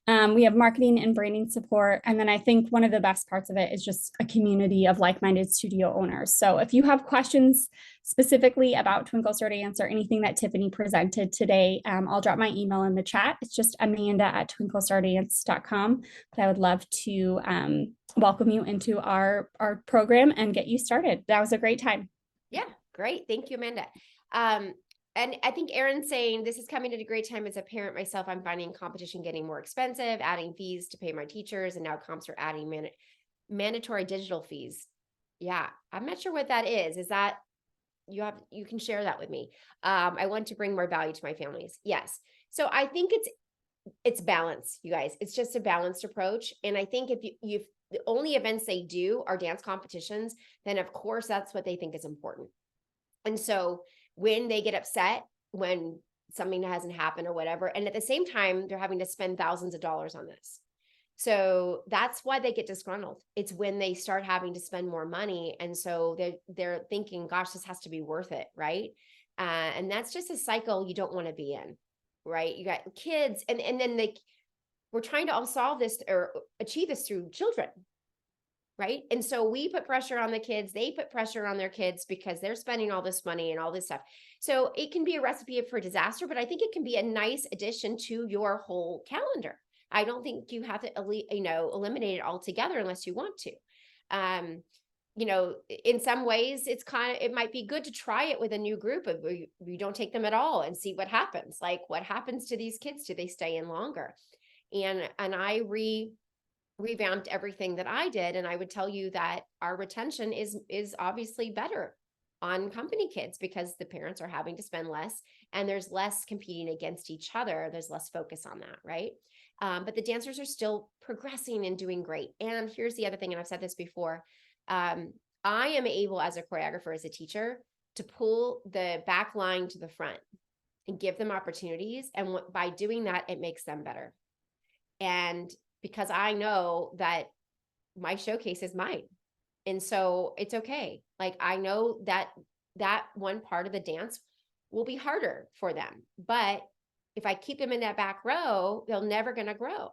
We have marketing and branding support. And then I think one of the best parts of it is just a community of like-minded studio owners. So if you have questions specifically about Twinkle Star Dance or anything that Tiffany presented today, I'll drop my email in the chat. It's just amanda@twinklestardance.com. But I would love to welcome you into our program and get you started. That was a great time. Yeah, great. Thank you, Amanda. And I think Erin's saying, this is coming at a great time as a parent myself. I'm finding competition getting more expensive, adding fees to pay my teachers, and now comps are adding mandatory digital fees. Yeah, I'm not sure what that is. Is that you can share that with me. I want to bring more value to my families. Yes. So I think it's balance, you guys. It's just a balanced approach. And I think if the only events they do are dance competitions, then of course that's what they think is important. And so when they get upset when something hasn't happened or whatever, and at the same time, they're having to spend thousands of dollars on this. So that's why they get disgruntled. It's when they start having to spend more money. And so they're thinking, gosh, this has to be worth it, right? And that's just a cycle you don't want to be in, right? You got kids, and then we're trying to all solve this or achieve this through children, right? And so we put pressure on the kids, they put pressure on their kids because they're spending all this money and all this stuff. So it can be a recipe for disaster, but I think it can be a nice addition to your whole calendar. I don't think you have to, eliminate it altogether unless you want to. In some ways it might be good to try it with a new group of you don't take them at all and see what happens. Like, what happens to these kids? Do they stay in longer? And I revamped everything that I did. And I would tell you that our retention is obviously better on company kids because the parents are having to spend less and there's less competing against each other. There's less focus on that, right? But the dancers are still progressing and doing great. And here's the other thing, and I've said this before, I am able as a choreographer, as a teacher, to pull the back line to the front and give them opportunities. And by doing that, it makes them better. And because I know that my showcase is mine. And so it's okay. Like, I know that one part of the dance will be harder for them, but if I keep them in that back row, they're never going to grow.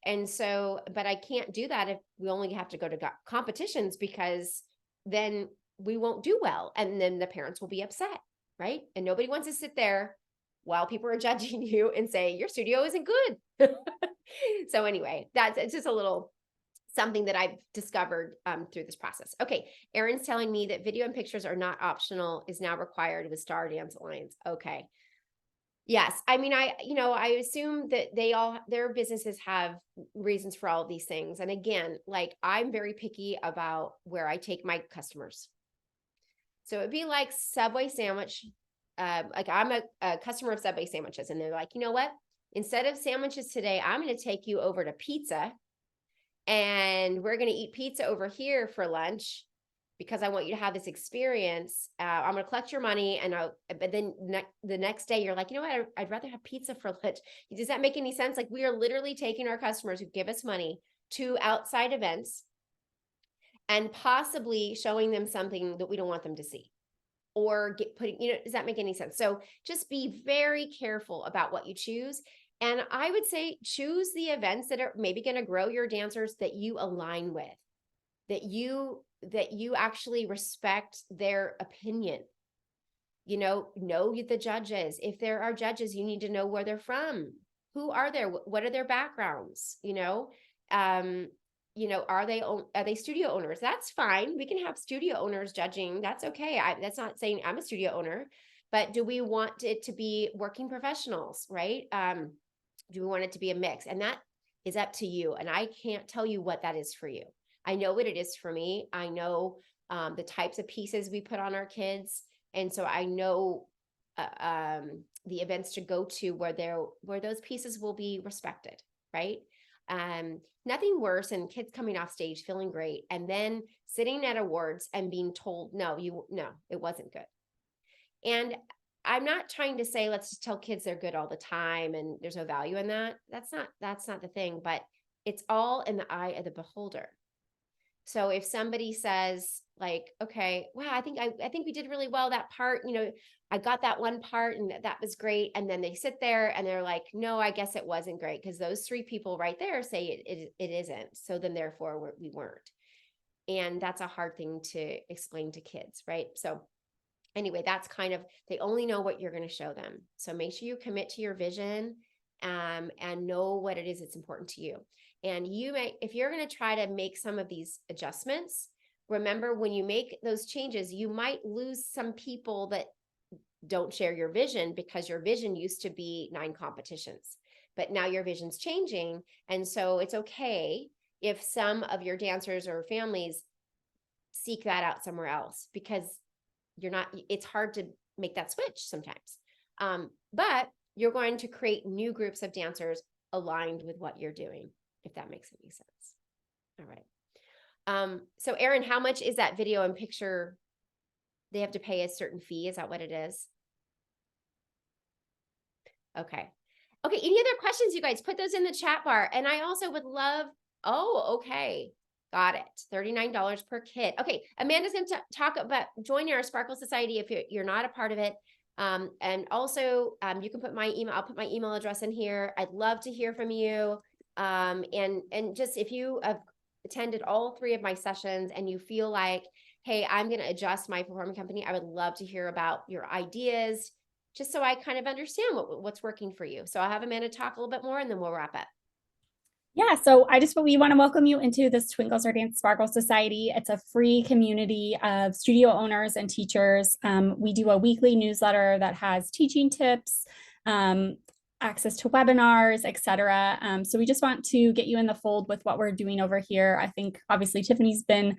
And so, but I can't do that if we only have to go to competitions, because then we won't do well. And then the parents will be upset, right? And nobody wants to sit there while people are judging you and say, your studio isn't good. So anyway, it's just a little something that I've discovered through this process. Okay, Erin's telling me that video and pictures are not optional, is now required with Star Dance Alliance. Okay. Yes, I mean, I assume that their businesses have reasons for all of these things. And again, like, I'm very picky about where I take my customers. So it'd be like Subway sandwich. Like, I'm a customer of Subway sandwiches, and they're like, you know what? Instead of sandwiches today, I'm going to take you over to pizza, and we're going to eat pizza over here for lunch because I want you to have this experience. I'm going to collect your money, but then the next day you're like, you know what? I'd rather have pizza for lunch. Does that make any sense? Like, we are literally taking our customers who give us money to outside events and possibly showing them something that we don't want them to see, or does that make any sense? So just be very careful about what you choose. And I would say choose the events that are maybe going to grow your dancers that you align with, that you actually respect their opinion. Know the judges. If there are judges, you need to know where they're from. Who are there? What are their backgrounds? Are they studio owners? That's fine. We can have studio owners judging. That's okay. That's not saying I'm a studio owner, but do we want it to be working professionals, right? Do we want it to be a mix? And that is up to you. And I can't tell you what that is for you. I know what it is for me. I know the types of pieces we put on our kids. And so I know the events to go to where those pieces will be respected, right? Nothing worse than kids coming off stage feeling great and then sitting at awards and being told, no, it wasn't good. And I'm not trying to say, let's just tell kids they're good all the time and there's no value in that. That's not the thing, but it's all in the eye of the beholder. So if somebody says like, okay, wow, I think we did really well that part, I got that one part and that was great. And then they sit there and they're like, no, I guess it wasn't great because those three people right there say it isn't. So then therefore we weren't. And that's a hard thing to explain to kids, right? So anyway, that's kind of, they only know what you're going to show them. So make sure you commit to your vision and know what it is that's important to you. And if you're going to try to make some of these adjustments, remember when you make those changes, you might lose some people that don't share your vision because your vision used to be 9 competitions, but now your vision's changing. And so it's okay if some of your dancers or families seek that out somewhere else because it's hard to make that switch sometimes. But you're going to create new groups of dancers aligned with what you're doing, if that makes any sense. All right. So Erin, how much is that video and picture? They have to pay a certain fee. Is that what it is? Okay. Okay. Any other questions, you guys? Put those in the chat bar. And I also would love, oh, okay. Got it. $39 per kid. Okay. Amanda's going to talk about joining our Sparkle Society if you're not a part of it. And also you can put my email. I'll put my email address in here. I'd love to hear from you. And just if you have attended all 3 of my sessions and you feel like, hey, I'm going to adjust my performing company, I would love to hear about your ideas, just so I kind of understand what's working for you. So I'll have Amanda talk a little bit more and then we'll wrap up. Yeah, so we want to welcome you into this Twinkle Star Dance Sparkle Society. It's a free community of studio owners and teachers. We do a weekly newsletter that has teaching tips, access to webinars, etc. So we just want to get you in the fold with what we're doing over here. I think obviously Tiffany's been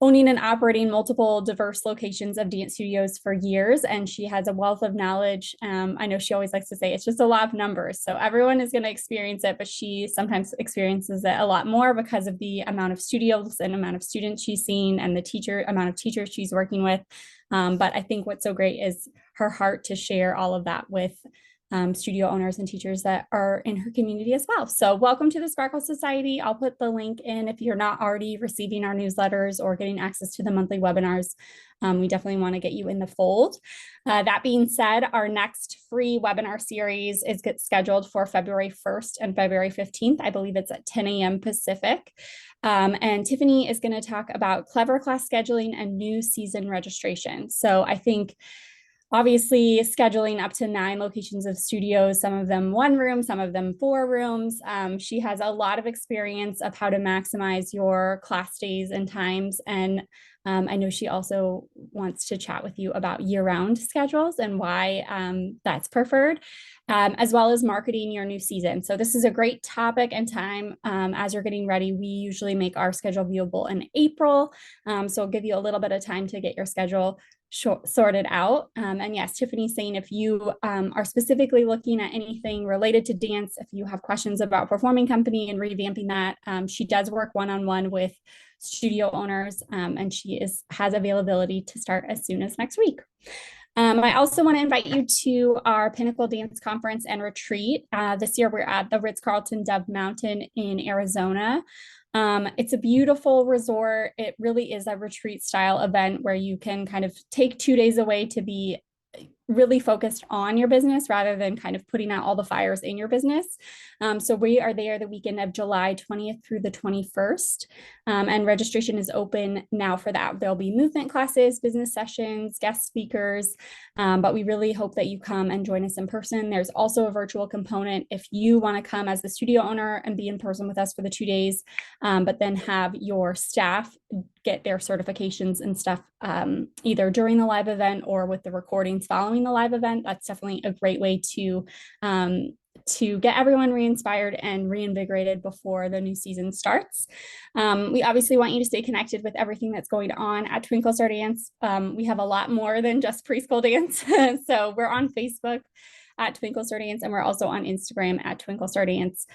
owning and operating multiple diverse locations of dance studios for years, and she has a wealth of knowledge. I know she always likes to say it's just a lot of numbers, so everyone is going to experience it, but she sometimes experiences it a lot more because of the amount of studios and amount of students she's seen and the amount of teachers she's working with. But I think what's so great is her heart to share all of that with studio owners and teachers that are in her community as well. So welcome to the Sparkle Society. I'll put the link in if you're not already receiving our newsletters or getting access to the monthly webinars. We definitely want to get you in the fold. That being said, our next free webinar series is scheduled for February 1st and February 15th. I believe it's at 10 a.m. Pacific. And Tiffany is going to talk about clever class scheduling and new season registration. So I think obviously scheduling up to 9 locations of studios, some of them 1 room, some of them 4 rooms. She has a lot of experience of how to maximize your class days and times. And I know she also wants to chat with you about year-round schedules and why that's preferred, as well as marketing your new season. So this is a great topic and time as you're getting ready. We usually make our schedule viewable in April. So I'll give you a little bit of time to get your schedule sorted out. And yes, Tiffany's saying if you are specifically looking at anything related to dance, if you have questions about performing company and revamping that, she does work one-on-one with studio owners, and she has availability to start as soon as next week. I also want to invite you to our Pinnacle Dance Conference and Retreat. This year we're at the Ritz-Carlton Dove Mountain in Arizona. It's a beautiful resort. It really is a retreat style event where you can kind of take 2 days away to be really focused on your business rather than kind of putting out all the fires in your business. So we are there the weekend of July 20th through the 21st. And registration is open now for that. There'll be movement classes, business sessions, guest speakers, but we really hope that you come and join us in person. There's also a virtual component if you want to come as the studio owner and be in person with us for the 2 days, but then have your staff get their certifications and stuff either during the live event or with the recordings following the live event. That's definitely a great way to get everyone re-inspired and reinvigorated before the new season starts. We obviously want you to stay connected with everything that's going on at Twinkle Star Dance. We have a lot more than just preschool dance. So we're on Facebook at Twinkle Star Dance, and we're also on Instagram at Twinkle Star Dance.